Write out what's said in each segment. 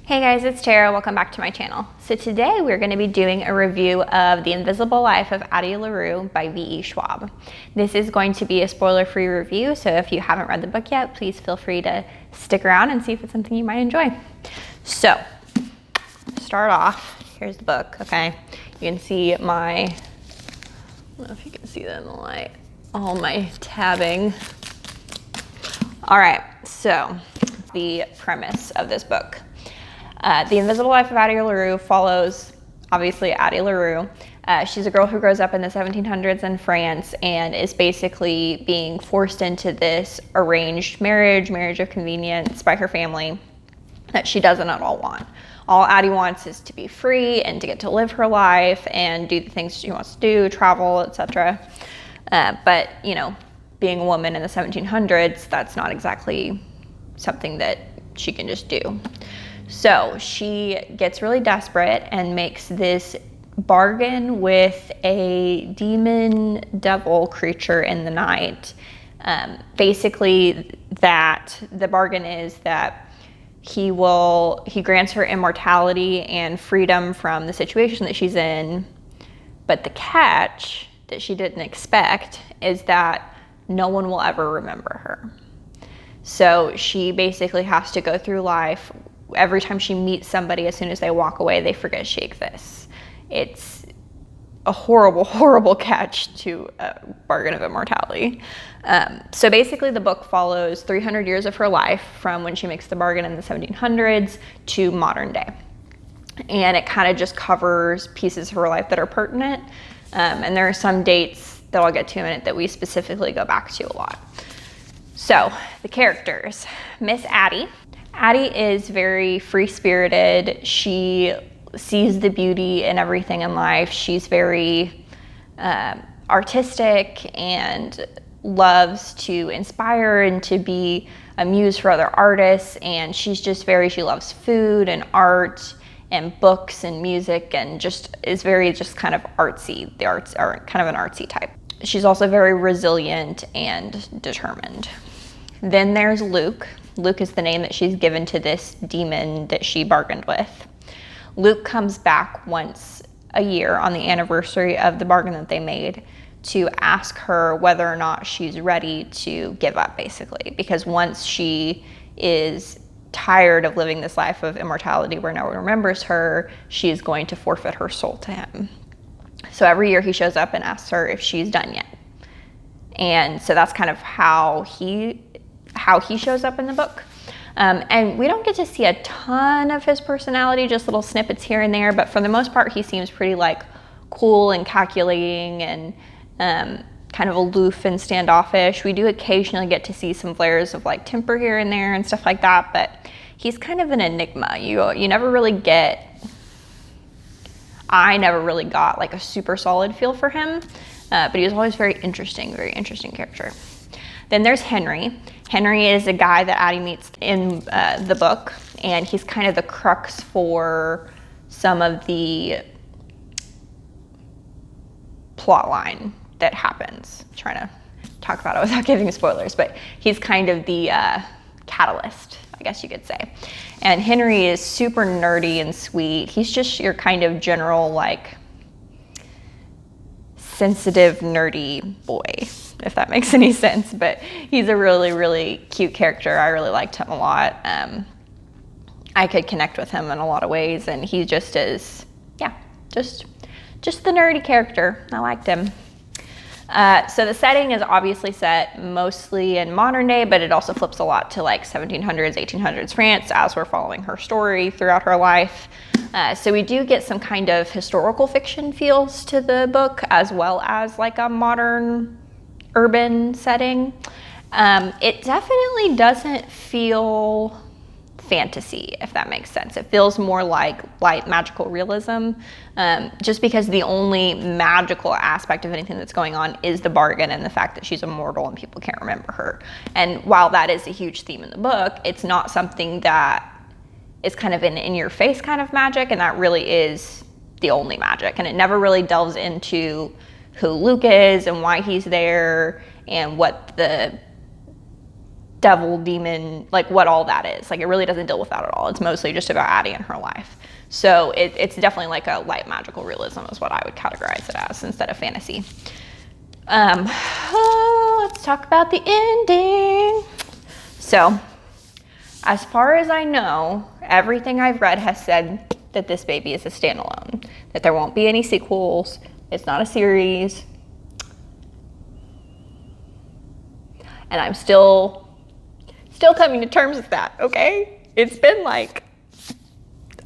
Hey guys, it's Tara. Welcome back to my channel. So today we're going to be doing a review of The Invisible Life of ADDIE LARUE by V.E. Schwab. This is going to be a spoiler-free review, so if you haven't read the book yet, please feel free to stick around and see if it's something you might enjoy. So, start off, here's the book, okay? You can see my, I don't know if you can see that in the light, all my tabbing. All right, so the premise of this book. The Invisible Life of ADDIE LARUE follows, obviously, ADDIE LARUE. She's a girl who grows up in the 1700s in France and is basically being forced into this arranged marriage of convenience by her family that she doesn't at all want. All ADDIE wants is to be free and to get to live her life and do the things she wants to do, travel, etc. But, you know, being a woman in the 1700s, that's not exactly something that she can just do. So she gets really desperate and makes this bargain with a demon devil creature in the night. Basically, that the bargain is that he grants her immortality and freedom from the situation that she's in. But the catch that she didn't expect is that no one will ever remember her. So she basically has to go through life. Every time she meets somebody, as soon as they walk away, they forget she exists. It's a horrible, horrible catch to a bargain of immortality. So basically the book follows 300 years of her life from when she makes the bargain in the 1700s to modern day. And it kind of just covers pieces of her life that are pertinent. And there are some dates that I'll get to in a minute that we specifically go back to a lot. So the characters, Miss Addie. Addie is very free-spirited. She sees the beauty in everything in life. She's very artistic and loves to inspire and to be a muse for other artists. And she's just she loves food and art and books and music and is very kind of artsy. The arts are kind of an artsy type. She's also very resilient and determined. Then there's Luke. Luke is the name that she's given to this demon that she bargained with. Luke comes back once a year on the anniversary of the bargain that they made to ask her whether or not she's ready to give up, basically. Because once she is tired of living this life of immortality where no one remembers her, she is going to forfeit her soul to him. So every year he shows up and asks her if she's done yet. And so that's kind of how he shows up in the book. And we don't get to see a ton of his personality, just little snippets here and there, but for the most part, he seems pretty cool and calculating and kind of aloof and standoffish. We do occasionally get to see some flares of temper here and there and stuff like that, but he's kind of an enigma. You never really I never really got a super solid feel for him, but he was always very interesting character. Then there's Henry. Henry is a guy that Addie meets in the book, and he's kind of the crux for some of the plot line that happens. I'm trying to talk about it without giving spoilers, but he's kind of the catalyst, I guess you could say. And Henry is super nerdy and sweet. He's just your kind of general, sensitive, nerdy boy, if that makes any sense. But he's a really, really cute character. I really liked him a lot. I could connect with him in a lot of ways, and he just is, just the nerdy character. I liked him. So the setting is obviously set mostly in modern day, but it also flips a lot to 1700s, 1800s France as we're following her story throughout her life. So we do get some kind of historical fiction feels to the book, as well as a modern urban setting. It definitely doesn't feel fantasy, if that makes sense. It feels more like light magical realism, just because the only magical aspect of anything that's going on is the bargain and the fact that she's immortal and people can't remember her. And while that is a huge theme in the book, it's not something that is kind of an in-your-face kind of magic, and that really is the only magic. And it never really delves into who Luke is and why he's there and what the devil, demon, like what all that is. Like it really doesn't deal with that at all. It's mostly just about Addie and her life. So it's definitely like a light magical realism is what I would categorize it as instead of fantasy. Let's talk about the ending. So as far as I know, everything I've read has said that this baby is a standalone, that there won't be any sequels. It's not a series. And I'm still coming to terms with that, okay? It's been like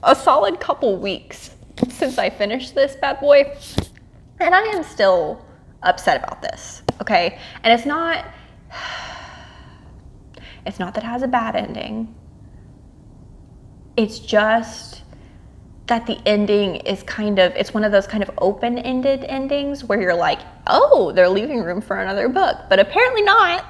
a solid couple weeks since I finished this bad boy, and I am still upset about this, okay? And it's not that it has a bad ending. It's just that the ending is it's one of those kind of open-ended endings where you're like, oh, they're leaving room for another book, but apparently not.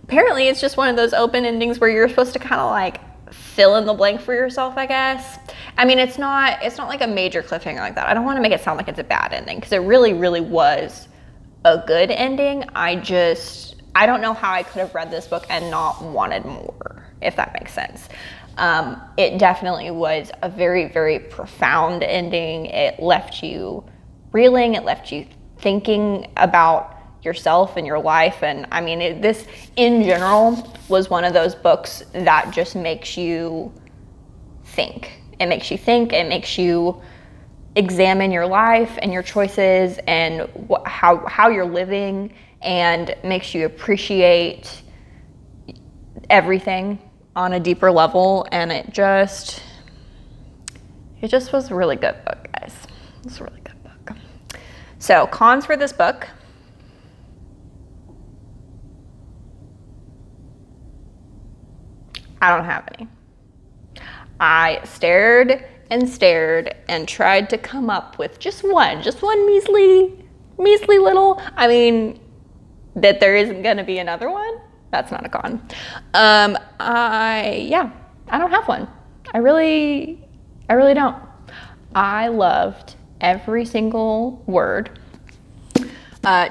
Apparently it's just one of those open endings where you're supposed to kind of like fill in the blank for yourself, I guess. I mean, it's not like a major cliffhanger like that. I don't want to make it sound like it's a bad ending because it really, really was a good ending. I don't know how I could have read this book and not wanted more, if that makes sense. It definitely was a very, very profound ending. It left you reeling. It left you thinking about yourself and your life. And I mean, this in general was one of those books that just makes you think. It makes you think. It makes you examine your life and your choices and how you're living, and makes you appreciate everything on a deeper level. And it just was a really good book, guys. It was a really good book. So cons for this book. I don't have any. I stared and tried to come up with just one measly little, I mean, that there isn't gonna be another one. That's not a con. I don't have one. I really don't. I loved every single word.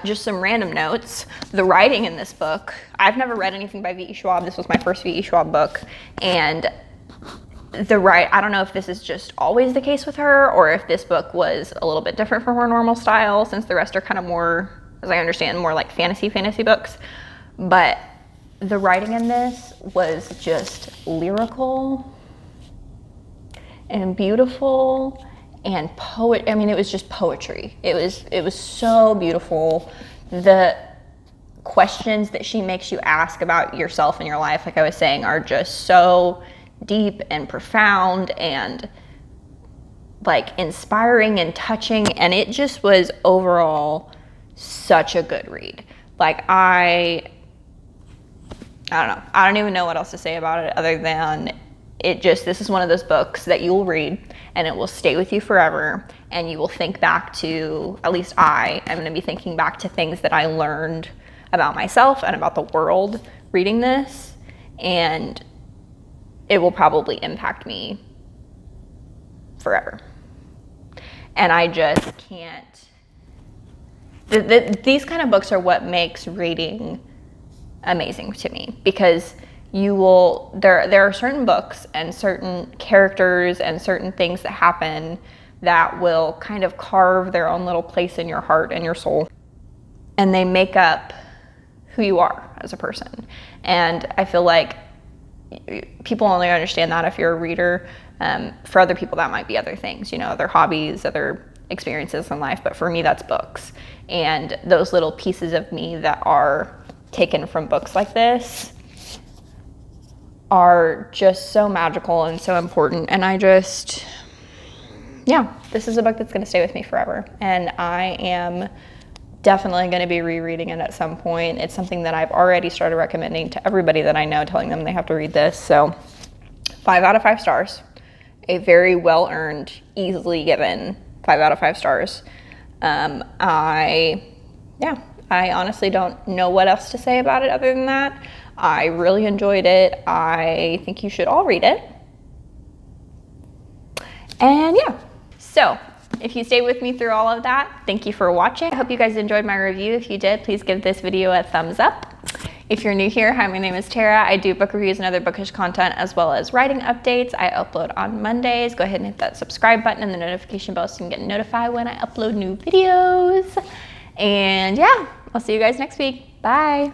Just some random notes. The writing in this book, I've never read anything by V.E. Schwab. This was my first V.E. Schwab book. And I don't know if this is just always the case with her, or if this book was a little bit different from her normal style, since the rest are kind of more, as I understand, more like fantasy books. But the writing in this was just lyrical and beautiful. And I mean, it was just poetry. It was so beautiful. The questions that she makes you ask about yourself and your life, like I was saying, are just so deep and profound and like inspiring and touching. And it just was overall such a good read. Like I don't know. I don't even know what else to say about it other than this is one of those books that you will read and it will stay with you forever, and you will think back to, at least I am going to be thinking back to things that I learned about myself and about the world reading this, and it will probably impact me forever. And I just can't, these kind of books are what makes reading amazing to me, because there are certain books and certain characters and certain things that happen that will kind of carve their own little place in your heart and your soul, and they make up who you are as a person. And I feel like people only understand that if you're a reader. For other people that might be other things, other hobbies, other experiences in life, but for me that's books. And those little pieces of me that are taken from books like this are just so magical and so important. And this is a book that's going to stay with me forever. And I am definitely going to be rereading it at some point. It's something that I've already started recommending to everybody that I know, telling them they have to read this. So 5 out of 5 stars, a very well-earned, easily given 5 out of 5 stars. I honestly don't know what else to say about it other than that. I really enjoyed it. I think you should all read it. And so if you stayed with me through all of that, thank you for watching. I hope you guys enjoyed my review. If you did, please give this video a thumbs up. If you're new here, hi, my name is Tara. I do book reviews and other bookish content as well as writing updates. I upload on Mondays. Go ahead and hit that subscribe button and the notification bell so you can get notified when I upload new videos. And yeah, I'll see you guys next week. Bye.